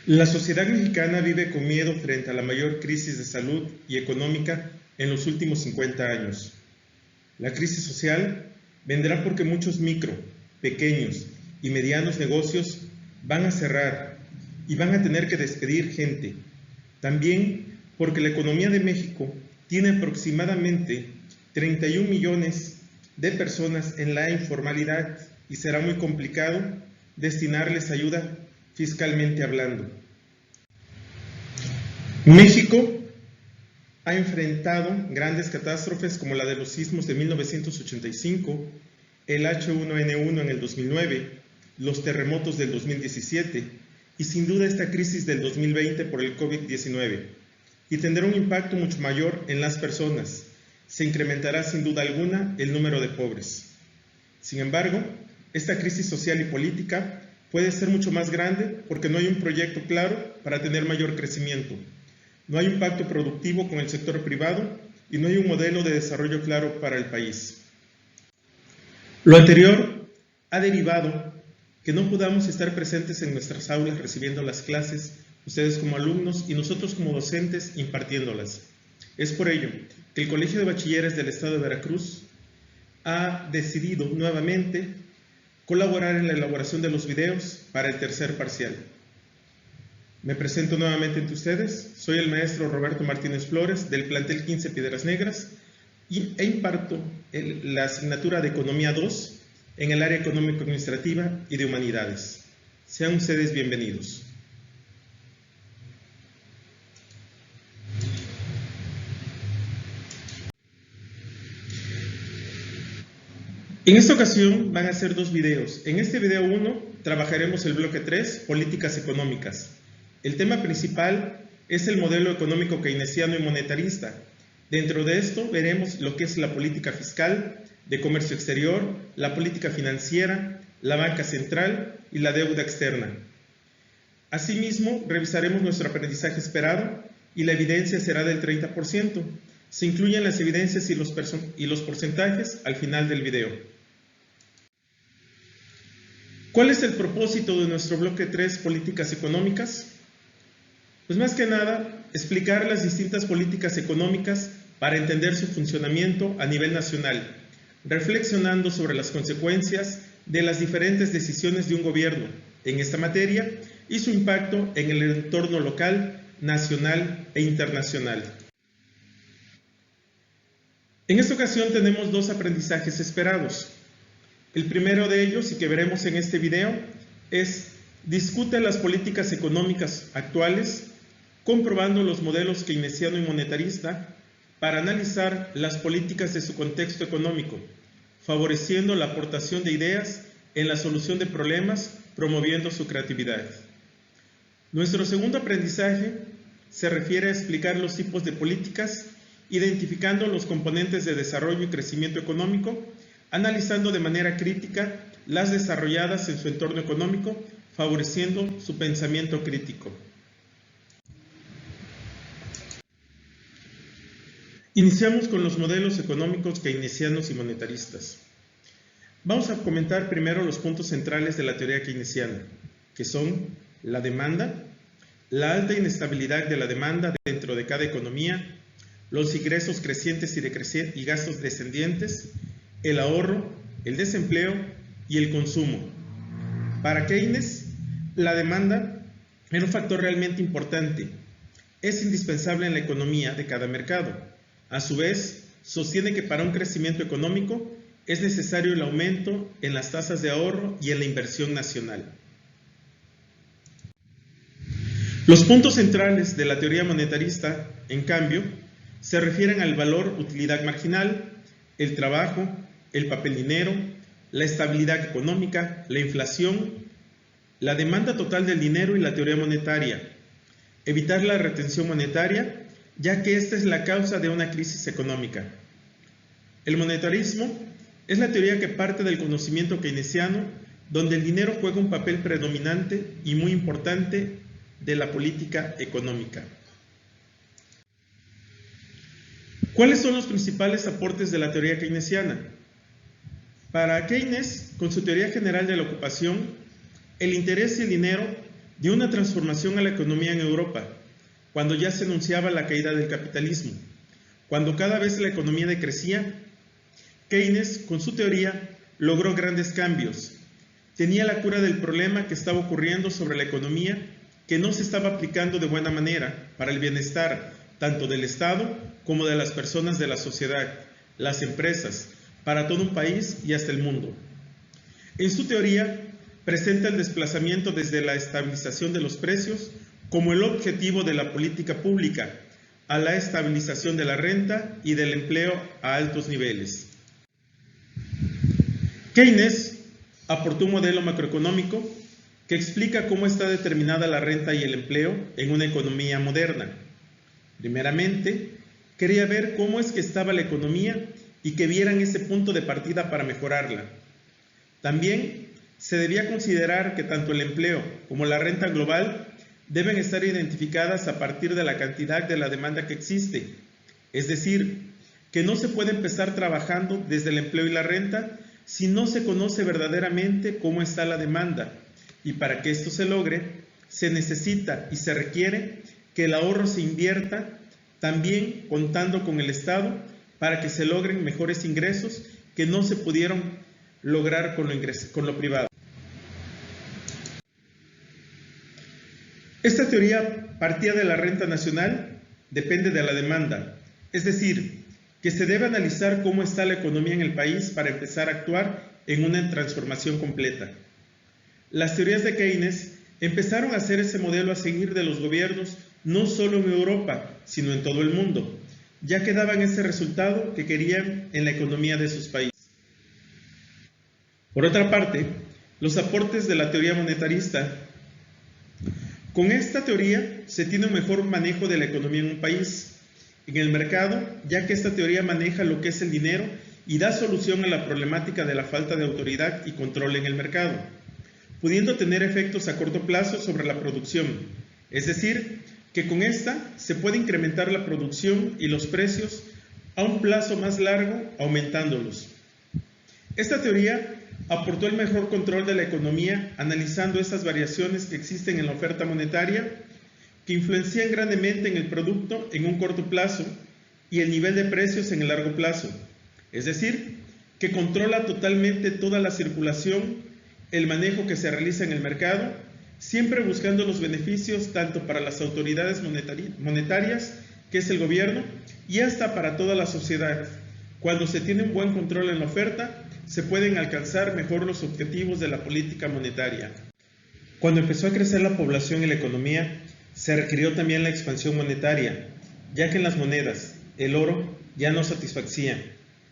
La sociedad mexicana vive con miedo frente a la mayor crisis de salud y económica en los últimos 50 años. La crisis social vendrá porque muchos micro, pequeños y medianos negocios van a cerrar y van a tener que despedir gente. También porque la economía de México tiene aproximadamente 31 millones de personas en la informalidad y será muy complicado destinarles ayuda fiscalmente hablando. México ha enfrentado grandes catástrofes como la de los sismos de 1985, el H1N1 en el 2009, los terremotos del 2017 y sin duda esta crisis del 2020 por el COVID-19, y tendrá un impacto mucho mayor en las personas. Se incrementará sin duda alguna el número de pobres. Sin embargo, esta crisis social y política puede ser mucho más grande porque no hay un proyecto claro para tener mayor crecimiento. No hay un pacto productivo con el sector privado y no hay un modelo de desarrollo claro para el país. Lo anterior ha derivado que no podamos estar presentes en nuestras aulas recibiendo las clases, ustedes como alumnos y nosotros como docentes impartiéndolas. Es por ello que el Colegio de Bachilleres del Estado de Veracruz ha decidido nuevamente colaborar en la elaboración de los videos para el tercer parcial. Me presento nuevamente ante ustedes, soy el maestro Roberto Martínez Flores del plantel 15 Piedras Negras e imparto la asignatura de Economía 2 en el área económico-administrativa y de Humanidades. Sean ustedes bienvenidos. En esta ocasión van a ser dos videos. En este video 1 trabajaremos el bloque 3, Políticas Económicas. El tema principal es el modelo económico keynesiano y monetarista. Dentro de esto veremos lo que es la política fiscal, de comercio exterior, la política financiera, la banca central y la deuda externa. Asimismo, revisaremos nuestro aprendizaje esperado y la evidencia será del 30%. Se incluyen las evidencias y los porcentajes al final del video. ¿Cuál es el propósito de nuestro bloque 3, Políticas Económicas? Pues más que nada, explicar las distintas políticas económicas para entender su funcionamiento a nivel nacional, reflexionando sobre las consecuencias de las diferentes decisiones de un gobierno en esta materia y su impacto en el entorno local, nacional e internacional. En esta ocasión tenemos dos aprendizajes esperados. El primero de ellos, y que veremos en este video, es discute las políticas económicas actuales, comprobando los modelos keynesiano y monetarista para analizar las políticas de su contexto económico, favoreciendo la aportación de ideas en la solución de problemas, promoviendo su creatividad. Nuestro segundo aprendizaje se refiere a explicar los tipos de políticas, identificando los componentes de desarrollo y crecimiento económico, analizando de manera crítica las desarrolladas en su entorno económico, favoreciendo su pensamiento crítico. Iniciamos con los modelos económicos keynesianos y monetaristas. Vamos a comentar primero los puntos centrales de la teoría keynesiana, que son la demanda, la alta inestabilidad de la demanda dentro de cada economía, los ingresos crecientes y gastos descendientes, el ahorro, el desempleo y el consumo. Para Keynes, la demanda era un factor realmente importante. Es indispensable en la economía de cada mercado. A su vez, sostiene que para un crecimiento económico es necesario el aumento en las tasas de ahorro y en la inversión nacional. Los puntos centrales de la teoría monetarista, en cambio, se refieren al valor utilidad marginal, el trabajo, el papel dinero, la estabilidad económica, la inflación, la demanda total del dinero y la teoría monetaria. Evitar la retención monetaria, ya que esta es la causa de una crisis económica. El monetarismo es la teoría que parte del conocimiento keynesiano, donde el dinero juega un papel predominante y muy importante de la política económica. ¿Cuáles son los principales aportes de la teoría keynesiana? Para Keynes, con su teoría general de la ocupación, el interés y el dinero de una transformación a la economía en Europa, cuando ya se anunciaba la caída del capitalismo. Cuando cada vez la economía decrecía, Keynes, con su teoría, logró grandes cambios. Tenía la cura del problema que estaba ocurriendo sobre la economía, que no se estaba aplicando de buena manera para el bienestar tanto del Estado como de las personas de la sociedad, las empresas, para todo un país y hasta el mundo. En su teoría, presenta el desplazamiento desde la estabilización de los precios como el objetivo de la política pública a la estabilización de la renta y del empleo a altos niveles. Keynes aportó un modelo macroeconómico que explica cómo está determinada la renta y el empleo en una economía moderna. Primeramente, quería ver cómo es que estaba la economía y que vieran ese punto de partida para mejorarla. También se debía considerar que tanto el empleo como la renta global deben estar identificadas a partir de la cantidad de la demanda que existe. Es decir, que no se puede empezar trabajando desde el empleo y la renta si no se conoce verdaderamente cómo está la demanda. Y para que esto se logre, se necesita y se requiere que el ahorro se invierta también contando con el Estado para que se logren mejores ingresos que no se pudieron lograr con lo privado. Esta teoría partía de la renta nacional, depende de la demanda, es decir, que se debe analizar cómo está la economía en el país para empezar a actuar en una transformación completa. Las teorías de Keynes empezaron a hacer ese modelo a seguir de los gobiernos no solo en Europa, sino en todo el mundo, ya que daban ese resultado que querían en la economía de sus países. Por otra parte, los aportes de la teoría monetarista. Con esta teoría se tiene un mejor manejo de la economía en un país, en el mercado, ya que esta teoría maneja lo que es el dinero y da solución a la problemática de la falta de autoridad y control en el mercado, pudiendo tener efectos a corto plazo sobre la producción, es decir, que con esta se puede incrementar la producción y los precios a un plazo más largo, aumentándolos. Esta teoría aportó el mejor control de la economía analizando esas variaciones que existen en la oferta monetaria que influencian grandemente en el producto en un corto plazo y el nivel de precios en el largo plazo, es decir, que controla totalmente toda la circulación, el manejo que se realiza en el mercado, siempre buscando los beneficios tanto para las autoridades monetarias, que es el gobierno, y hasta para toda la sociedad. Cuando se tiene un buen control en la oferta, se pueden alcanzar mejor los objetivos de la política monetaria. Cuando empezó a crecer la población y la economía, se requirió también la expansión monetaria, ya que en las monedas, el oro ya no satisfacía,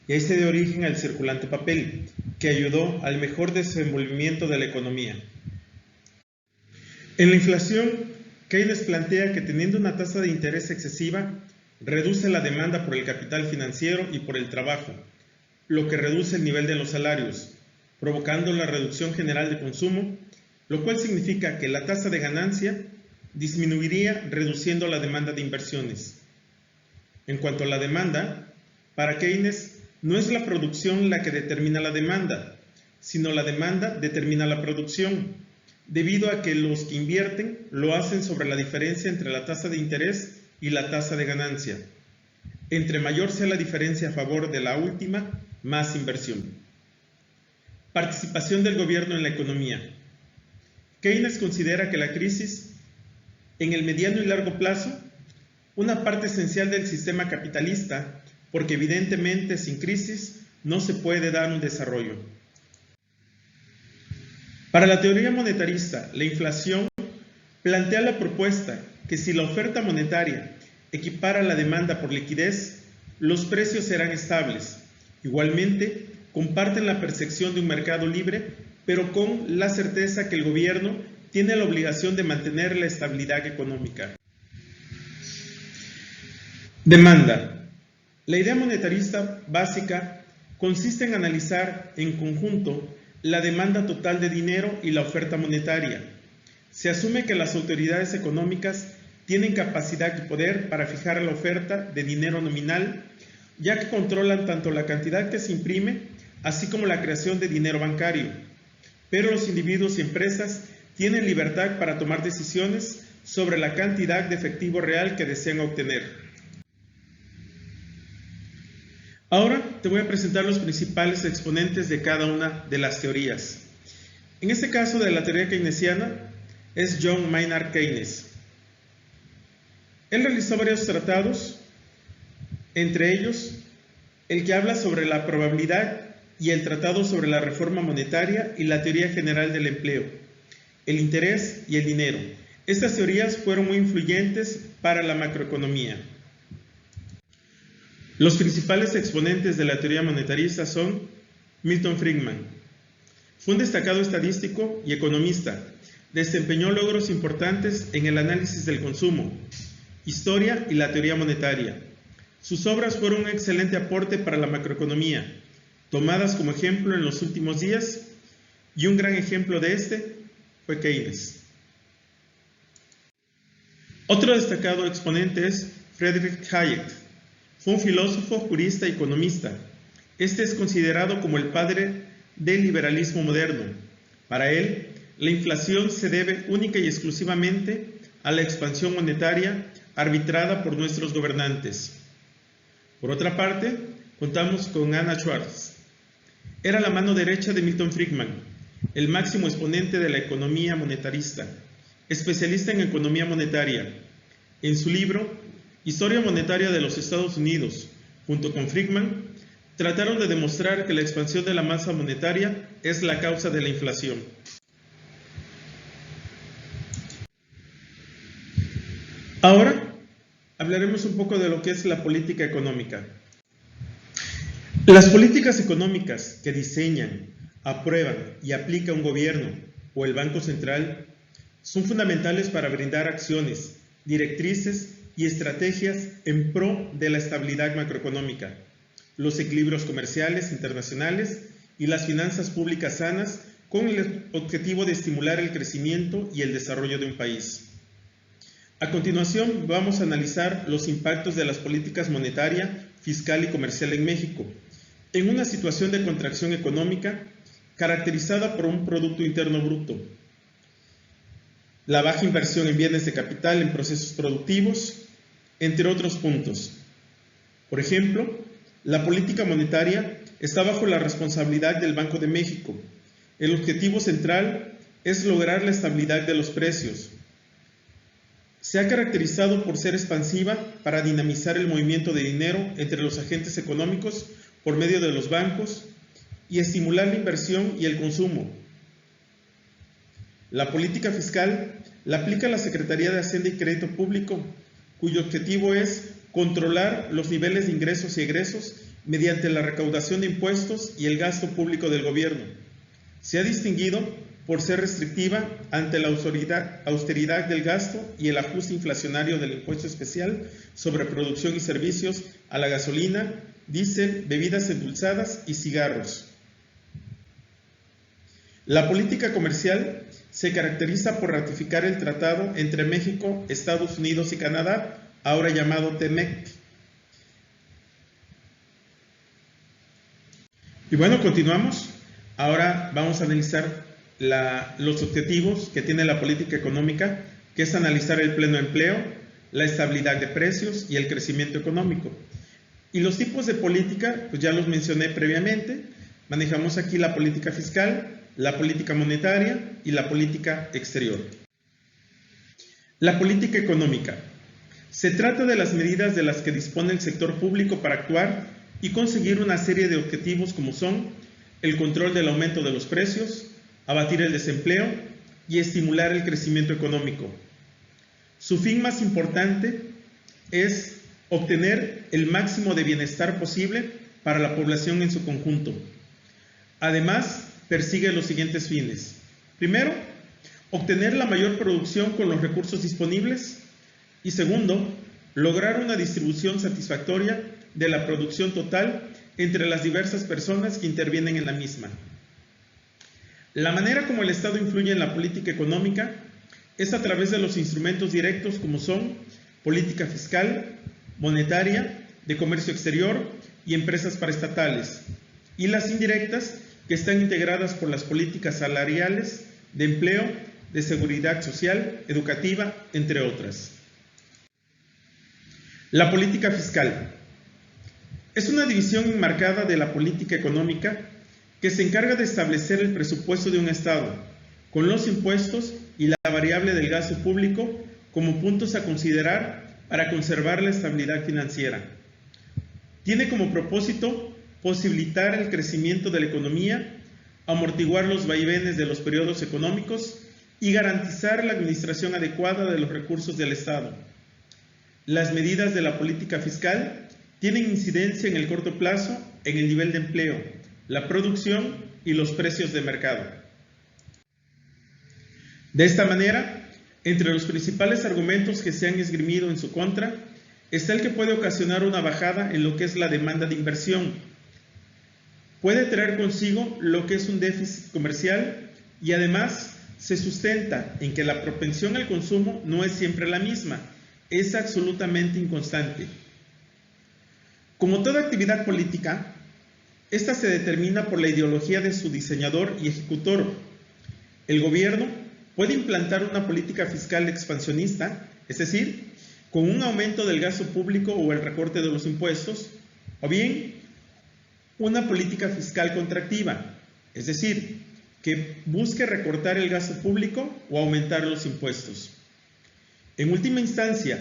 y ahí se dio origen al circulante papel, que ayudó al mejor desenvolvimiento de la economía. En la inflación, Keynes plantea que teniendo una tasa de interés excesiva, reduce la demanda por el capital financiero y por el trabajo, lo que reduce el nivel de los salarios, provocando la reducción general de consumo, lo cual significa que la tasa de ganancia disminuiría reduciendo la demanda de inversiones. En cuanto a la demanda, para Keynes no es la producción la que determina la demanda, sino la demanda determina la producción, debido a que los que invierten lo hacen sobre la diferencia entre la tasa de interés y la tasa de ganancia. Entre mayor sea la diferencia a favor de la última, más inversión. Participación del gobierno en la economía. Keynes considera que la crisis, en el mediano y largo plazo, una parte esencial del sistema capitalista, porque evidentemente sin crisis no se puede dar un desarrollo. Para la teoría monetarista, la inflación plantea la propuesta que si la oferta monetaria equipara la demanda por liquidez, los precios serán estables. Igualmente, comparten la percepción de un mercado libre, pero con la certeza que el gobierno tiene la obligación de mantener la estabilidad económica. Demanda. La idea monetarista básica consiste en analizar en conjunto la demanda total de dinero y la oferta monetaria. Se asume que las autoridades económicas tienen capacidad y poder para fijar la oferta de dinero nominal, ya que controlan tanto la cantidad que se imprime, así como la creación de dinero bancario. Pero los individuos y empresas tienen libertad para tomar decisiones sobre la cantidad de efectivo real que desean obtener. Ahora te voy a presentar los principales exponentes de cada una de las teorías. En este caso de la teoría keynesiana es John Maynard Keynes. Él realizó varios tratados, entre ellos el que habla sobre la probabilidad y el tratado sobre la reforma monetaria y la teoría general del empleo, el interés y el dinero. Estas teorías fueron muy influyentes para la macroeconomía. Los principales exponentes de la teoría monetarista son Milton Friedman. Fue un destacado estadístico y economista. Desempeñó logros importantes en el análisis del consumo, historia y la teoría monetaria. Sus obras fueron un excelente aporte para la macroeconomía, tomadas como ejemplo en los últimos días, y un gran ejemplo de este fue Keynes. Otro destacado exponente es Friedrich Hayek. Fue un filósofo, jurista y economista. Este es considerado como el padre del liberalismo moderno. Para él, la inflación se debe única y exclusivamente a la expansión monetaria arbitrada por nuestros gobernantes. Por otra parte, contamos con Anna Schwartz. Era la mano derecha de Milton Friedman, el máximo exponente de la economía monetarista, especialista en economía monetaria. En su libro, Historia monetaria de los Estados Unidos, junto con Friedman, trataron de demostrar que la expansión de la masa monetaria es la causa de la inflación. Ahora hablaremos un poco de lo que es la política económica. Las políticas económicas que diseñan, aprueban y aplica un gobierno o el Banco Central son fundamentales para brindar acciones, directrices y estrategias en pro de la estabilidad macroeconómica, los equilibrios comerciales internacionales y las finanzas públicas sanas con el objetivo de estimular el crecimiento y el desarrollo de un país. A continuación vamos a analizar los impactos de las políticas monetaria, fiscal y comercial en México, en una situación de contracción económica caracterizada por un Producto Interno Bruto, la baja inversión en bienes de capital en procesos productivos, entre otros puntos. Por ejemplo, la política monetaria está bajo la responsabilidad del Banco de México. El objetivo central es lograr la estabilidad de los precios. Se ha caracterizado por ser expansiva para dinamizar el movimiento de dinero entre los agentes económicos por medio de los bancos y estimular la inversión y el consumo. La política fiscal la aplica la Secretaría de Hacienda y Crédito Público, cuyo objetivo es controlar los niveles de ingresos y egresos mediante la recaudación de impuestos y el gasto público del gobierno. Se ha distinguido por ser restrictiva ante la austeridad del gasto y el ajuste inflacionario del impuesto especial sobre producción y servicios a la gasolina, diésel, bebidas endulzadas y cigarros. La política comercial se caracteriza por ratificar el tratado entre México, Estados Unidos y Canadá, ahora llamado TEMEC. Y bueno, continuamos. Ahora vamos a analizar los objetivos que tiene la política económica, que es analizar el pleno empleo, la estabilidad de precios y el crecimiento económico. Y los tipos de política, pues ya los mencioné previamente. Manejamos aquí la política fiscal, la política monetaria y la política exterior. La política económica. Se trata de las medidas de las que dispone el sector público para actuar y conseguir una serie de objetivos como son el control del aumento de los precios, abatir el desempleo y estimular el crecimiento económico. Su fin más importante es obtener el máximo de bienestar posible para la población en su conjunto. Además, persigue los siguientes fines. Primero, obtener la mayor producción con los recursos disponibles. Y segundo, lograr una distribución satisfactoria de la producción total entre las diversas personas que intervienen en la misma. La manera como el Estado influye en la política económica es a través de los instrumentos directos como son política fiscal, monetaria, de comercio exterior y empresas paraestatales, y las indirectas que están integradas por las políticas salariales, de empleo de seguridad social, educativa, entre otras. La política fiscal es una división enmarcada de la política económica que se encarga de establecer el presupuesto de un Estado, con los impuestos y la variable del gasto público como puntos a considerar para conservar la estabilidad financiera. Tiene como propósito posibilitar el crecimiento de la economía, amortiguar los vaivenes de los periodos económicos y garantizar la administración adecuada de los recursos del Estado. Las medidas de la política fiscal tienen incidencia en el corto plazo en el nivel de empleo, la producción y los precios de mercado. De esta manera, entre los principales argumentos que se han esgrimido en su contra, está el que puede ocasionar una bajada en lo que es la demanda de inversión. Puede traer consigo lo que es un déficit comercial y además se sustenta en que la propensión al consumo no es siempre la misma, es absolutamente inconstante. Como toda actividad política, esta se determina por la ideología de su diseñador y ejecutor. El gobierno puede implantar una política fiscal expansionista, es decir, con un aumento del gasto público o el recorte de los impuestos, o bien una política fiscal contractiva, es decir, que busque recortar el gasto público o aumentar los impuestos. En última instancia,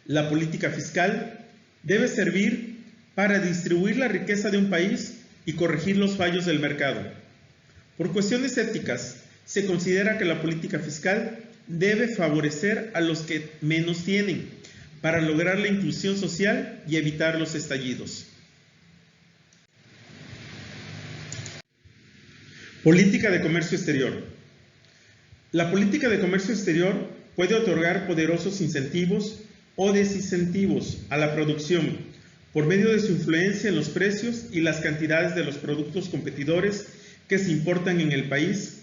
la política fiscal debe servir para distribuir la riqueza de un país y corregir los fallos del mercado. Por cuestiones éticas, se considera que la política fiscal debe favorecer a los que menos tienen para lograr la inclusión social y evitar los estallidos. Política de comercio exterior. La política de comercio exterior puede otorgar poderosos incentivos o desincentivos a la producción por medio de su influencia en los precios y las cantidades de los productos competidores que se importan en el país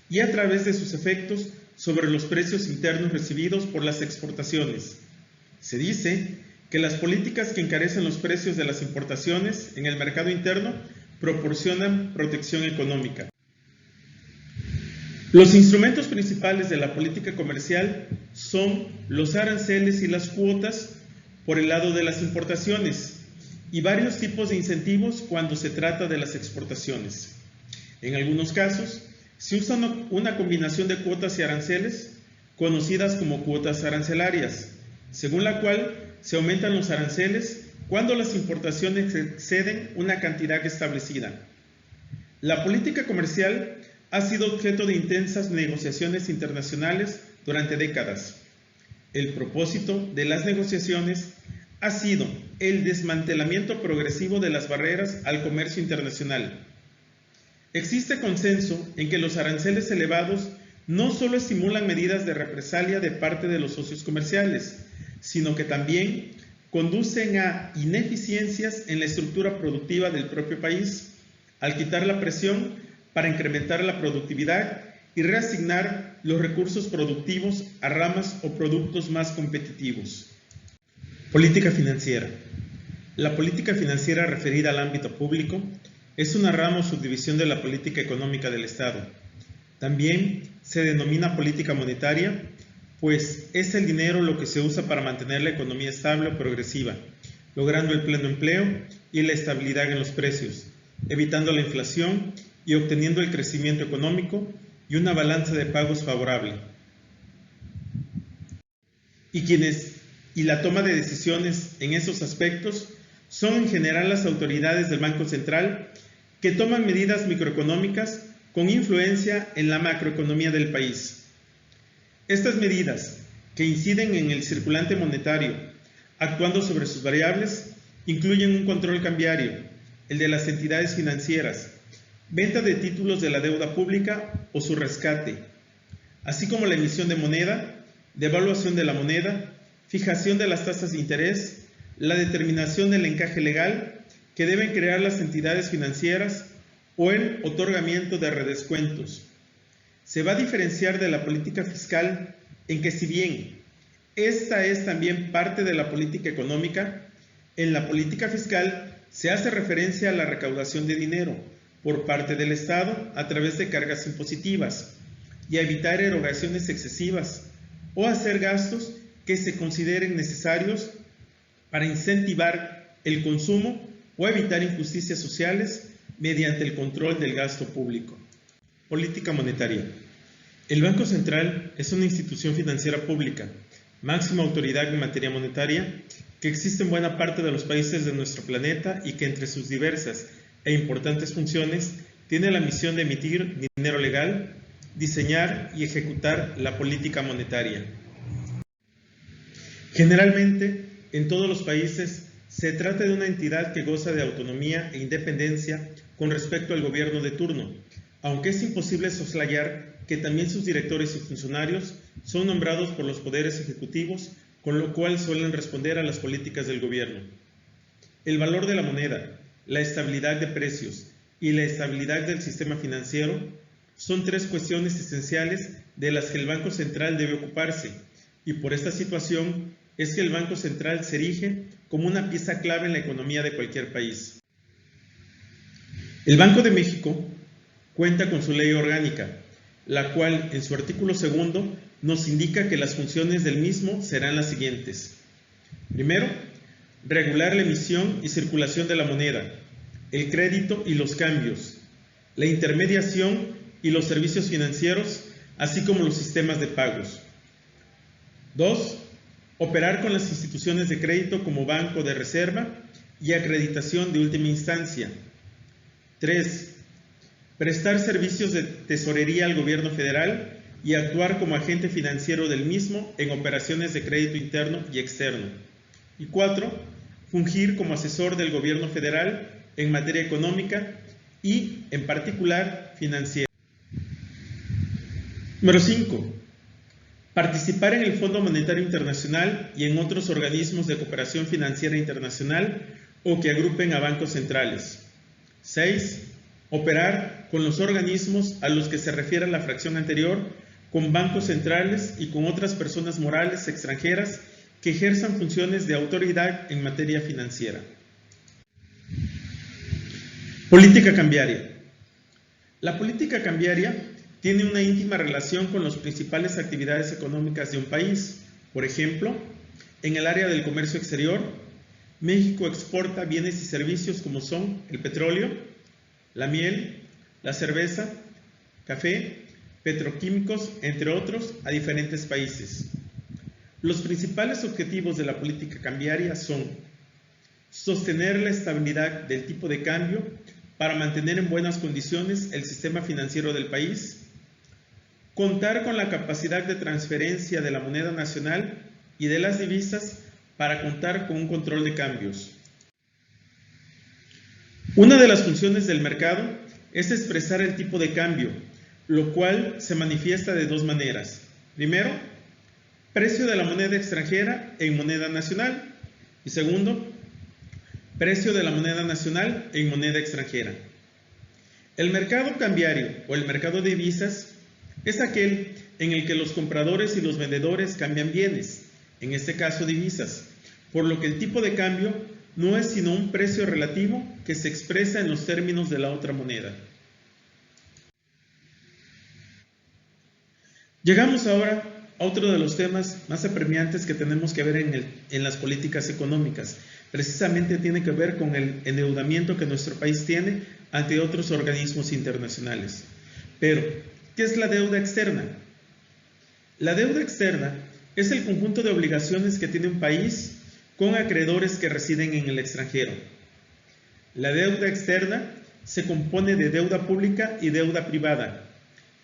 y a través de sus efectos sobre los precios internos recibidos por las exportaciones. Se dice que las políticas que encarecen los precios de las importaciones en el mercado interno proporcionan protección económica. Los instrumentos principales de la política comercial son los aranceles y las cuotas por el lado de las importaciones y varios tipos de incentivos cuando se trata de las exportaciones. En algunos casos, se usa una combinación de cuotas y aranceles, conocidas como cuotas arancelarias, según la cual se aumentan los aranceles cuando las importaciones exceden una cantidad establecida. La política comercial ha sido objeto de intensas negociaciones internacionales durante décadas. El propósito de las negociaciones ha sido el desmantelamiento progresivo de las barreras al comercio internacional. Existe consenso en que los aranceles elevados no solo estimulan medidas de represalia de parte de los socios comerciales, sino que también conducen a ineficiencias en la estructura productiva del propio país, al quitar la presión para incrementar la productividad y reasignar los recursos productivos a ramas o productos más competitivos. Política financiera. La política financiera referida al ámbito público es una rama o subdivisión de la política económica del Estado. También se denomina política monetaria, pues es el dinero lo que se usa para mantener la economía estable o progresiva, logrando el pleno empleo y la estabilidad en los precios, evitando la inflación y obteniendo el crecimiento económico y una balanza de pagos favorable. Y la toma de decisiones en esos aspectos son en general las autoridades del Banco Central que toman medidas microeconómicas con influencia en la macroeconomía del país. Estas medidas, que inciden en el circulante monetario, actuando sobre sus variables, incluyen un control cambiario, el de las entidades financieras, venta de títulos de la deuda pública o su rescate, así como la emisión de moneda, devaluación de la moneda, fijación de las tasas de interés, la determinación del encaje legal que deben crear las entidades financieras o el otorgamiento de redescuentos. Se va a diferenciar de la política fiscal en que, si bien esta es también parte de la política económica, en la política fiscal se hace referencia a la recaudación de dinero por parte del Estado a través de cargas impositivas, y a evitar erogaciones excesivas o hacer gastos que se consideren necesarios para incentivar el consumo o evitar injusticias sociales mediante el control del gasto público. Política monetaria. El Banco Central es una institución financiera pública, máxima autoridad en materia monetaria, que existe en buena parte de los países de nuestro planeta y que entre sus diversas e importantes funciones tiene la misión de emitir dinero legal, diseñar y ejecutar la política monetaria. Generalmente, en todos los países, se trata de una entidad que goza de autonomía e independencia con respecto al gobierno de turno, aunque es imposible soslayar que también sus directores y funcionarios son nombrados por los poderes ejecutivos, con lo cual suelen responder a las políticas del gobierno. El valor de la moneda, la estabilidad de precios y la estabilidad del sistema financiero son tres cuestiones esenciales de las que el Banco Central debe ocuparse, y por esta situación es que el Banco Central se erige como una pieza clave en la economía de cualquier país. El Banco de México cuenta con su ley orgánica, la cual en su artículo 2 nos indica que las funciones del mismo serán las siguientes. Primero, regular la emisión y circulación de la moneda, el crédito y los cambios, la intermediación y los servicios financieros, así como los sistemas de pagos. 2. Operar con las instituciones de crédito como banco de reserva y acreditación de última instancia. 3. Prestar servicios de tesorería al gobierno federal y actuar como agente financiero del mismo en operaciones de crédito interno y externo. Y 4. Fungir como asesor del gobierno federal en materia económica y, en particular, financiera. Número 5. Participar en el Fondo Monetario Internacional y en otros organismos de cooperación financiera internacional o que agrupen a bancos centrales. 6. Operar con los organismos a los que se refiere la fracción anterior, con bancos centrales y con otras personas morales extranjeras que ejerzan funciones de autoridad en materia financiera. Política cambiaria. La política cambiaria tiene una íntima relación con las principales actividades económicas de un país. Por ejemplo, en el área del comercio exterior, México exporta bienes y servicios como son el petróleo, la miel, la cerveza, café, petroquímicos, entre otros, a diferentes países. Los principales objetivos de la política cambiaria son sostener la estabilidad del tipo de cambio para mantener en buenas condiciones el sistema financiero del país, contar con la capacidad de transferencia de la moneda nacional y de las divisas para contar con un control de cambios. Una de las funciones del mercado es expresar el tipo de cambio, lo cual se manifiesta de dos maneras. Primero, precio de la moneda extranjera en moneda nacional. Y segundo, precio de la moneda nacional en moneda extranjera. El mercado cambiario o el mercado de divisas es aquel en el que los compradores y los vendedores cambian bienes, en este caso divisas, por lo que el tipo de cambio no es sino un precio relativo que se expresa en los términos de la otra moneda. Llegamos ahora a otro de los temas más apremiantes que tenemos que ver en las políticas económicas. Precisamente tiene que ver con el endeudamiento que nuestro país tiene ante otros organismos internacionales. Pero, ¿qué es la deuda externa? La deuda externa es el conjunto de obligaciones que tiene un país con acreedores que residen en el extranjero. La deuda externa se compone de deuda pública y deuda privada.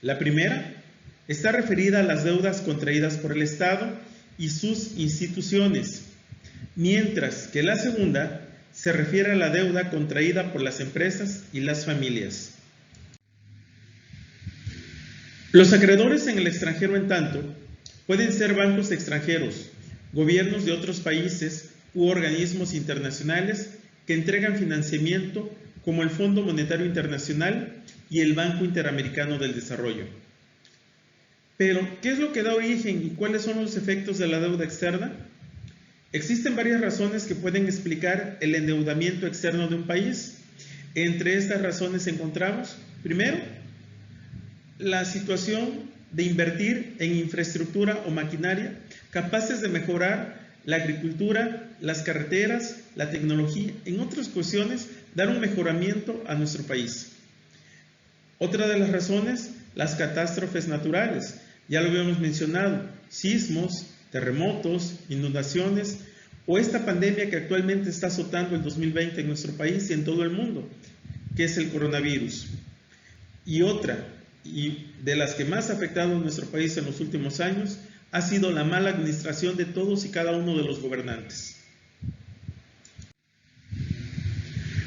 La primera está referida a las deudas contraídas por el Estado y sus instituciones, mientras que la segunda se refiere a la deuda contraída por las empresas y las familias. Los acreedores en el extranjero, en tanto, pueden ser bancos extranjeros, gobiernos de otros países u organismos internacionales que entregan financiamiento como el Fondo Monetario Internacional y el Banco Interamericano del Desarrollo. Pero, ¿qué es lo que da origen y cuáles son los efectos de la deuda externa? Existen varias razones que pueden explicar el endeudamiento externo de un país. Entre estas razones encontramos, primero, la situación de invertir en infraestructura o maquinaria capaces de mejorar la agricultura, las carreteras, la tecnología, en otras cuestiones, dar un mejoramiento a nuestro país. Otra de las razones, las catástrofes naturales. Ya lo habíamos mencionado, sismos, terremotos, inundaciones o esta pandemia que actualmente está azotando el 2020 en nuestro país y en todo el mundo, que es el coronavirus. Y otra, y de las que más ha afectado a nuestro país en los últimos años, ha sido la mala administración de todos y cada uno de los gobernantes.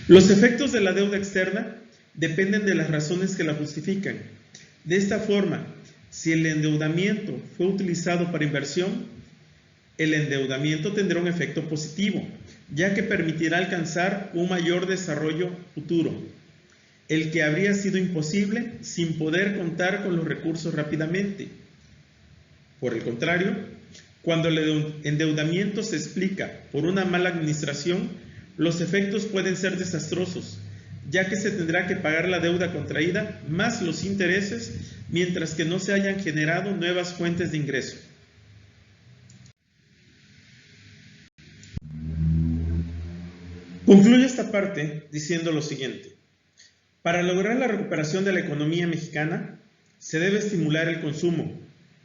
Los efectos de la deuda externa dependen de las razones que la justifican. De esta forma, si el endeudamiento fue utilizado para inversión, el endeudamiento tendrá un efecto positivo, ya que permitirá alcanzar un mayor desarrollo futuro, el que habría sido imposible sin poder contar con los recursos rápidamente. Por el contrario, cuando el endeudamiento se explica por una mala administración, los efectos pueden ser desastrosos, ya que se tendrá que pagar la deuda contraída más los intereses, mientras que no se hayan generado nuevas fuentes de ingreso. Concluyo esta parte diciendo lo siguiente. Para lograr la recuperación de la economía mexicana, se debe estimular el consumo,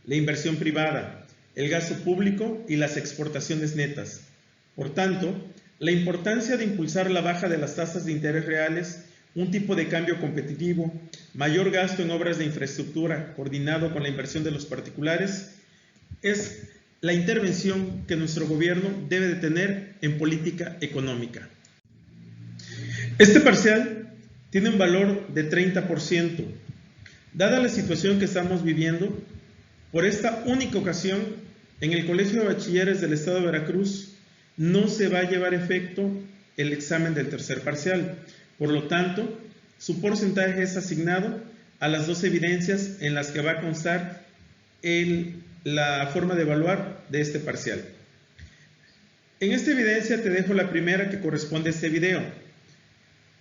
la inversión privada, el gasto público y las exportaciones netas. Por tanto, la importancia de impulsar la baja de las tasas de interés reales, un tipo de cambio competitivo, mayor gasto en obras de infraestructura coordinado con la inversión de los particulares, es la intervención que nuestro gobierno debe de tener en política económica. Este parcial tiene un valor de 30%. Dada la situación que estamos viviendo, por esta única ocasión, en el Colegio de Bachilleres del Estado de Veracruz no se va a llevar efecto el examen del tercer parcial. Por lo tanto, su porcentaje es asignado a las dos evidencias en las que va a constar la forma de evaluar de este parcial. En esta evidencia te dejo la primera que corresponde a este video.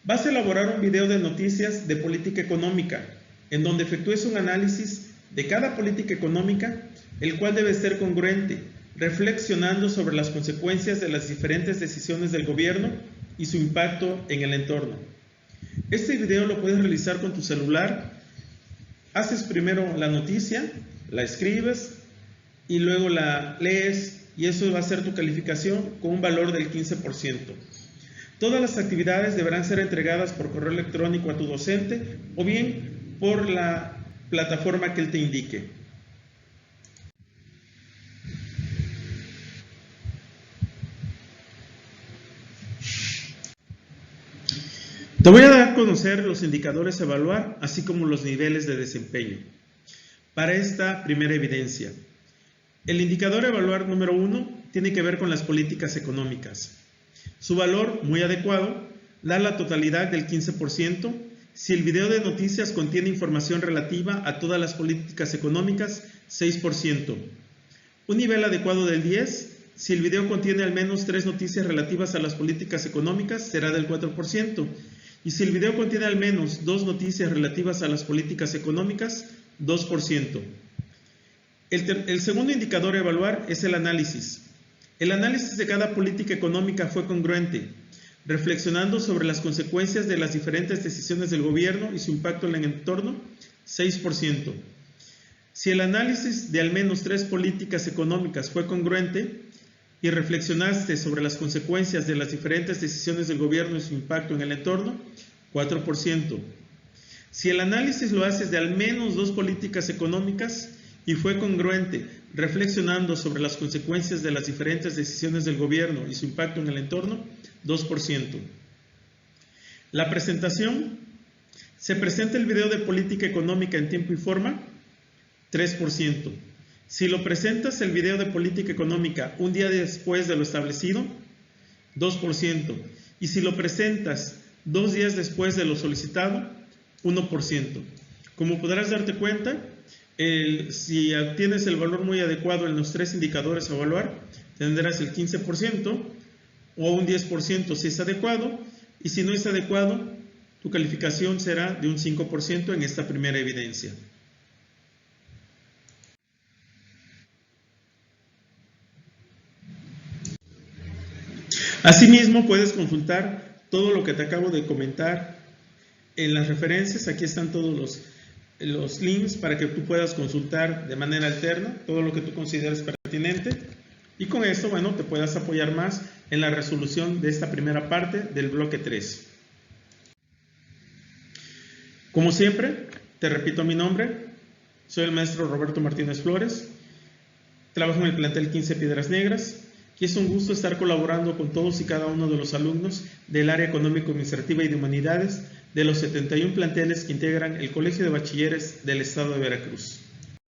Vas a elaborar un video de noticias de política económica, en donde efectúes un análisis de cada política económica, el cual debe ser congruente, reflexionando sobre las consecuencias de las diferentes decisiones del gobierno y su impacto en el entorno. Este video lo puedes realizar con tu celular. Haces primero la noticia, la escribes y luego la lees, y eso va a ser tu calificación con un valor del 15%. Todas las actividades deberán ser entregadas por correo electrónico a tu docente o bien por la plataforma que él te indique. Te voy a dar a conocer los indicadores a evaluar, así como los niveles de desempeño. Para esta primera evidencia, el indicador a evaluar número 1 tiene que ver con las políticas económicas. Su valor, muy adecuado, da la totalidad del 15%. Si el video de noticias contiene información relativa a todas las políticas económicas, 6%. Un nivel adecuado del 10%. Si el video contiene al menos 3 noticias relativas a las políticas económicas, será del 4%. Y si el video contiene al menos 2 noticias relativas a las políticas económicas, 2%. El segundo indicador a evaluar es el análisis. El análisis de cada política económica fue congruente, reflexionando sobre las consecuencias de las diferentes decisiones del gobierno y su impacto en el entorno, 6%. Si el análisis de al menos 3 políticas económicas fue congruente y reflexionaste sobre las consecuencias de las diferentes decisiones del gobierno y su impacto en el entorno, 4%. Si el análisis lo haces de al menos 2 políticas económicas y fue congruente, reflexionando sobre las consecuencias de las diferentes decisiones del gobierno y su impacto en el entorno, 2%. La presentación. ¿Se presenta el video de política económica en tiempo y forma? 3%. Si lo presentas el video de política económica un día después de lo establecido, 2%. Y si lo presentas 2 días después de lo solicitado, 1%. Como podrás darte cuenta, si obtienes el valor muy adecuado en los 3 indicadores a evaluar, tendrás el 15% o un 10% si es adecuado, y si no es adecuado, tu calificación será de un 5% en esta primera evidencia. Asimismo, puedes consultar todo lo que te acabo de comentar en las referencias. Aquí están todos los links para que tú puedas consultar de manera alterna todo lo que tú consideres pertinente. Y con esto, bueno, te puedas apoyar más en la resolución de esta primera parte del bloque 3. Como siempre, te repito mi nombre. Soy el maestro Roberto Martínez Flores. Trabajo en el plantel 15 Piedras Negras. Y es un gusto estar colaborando con todos y cada uno de los alumnos del área económico-administrativa y de humanidades de los 71 planteles que integran el Colegio de Bachilleres del Estado de Veracruz.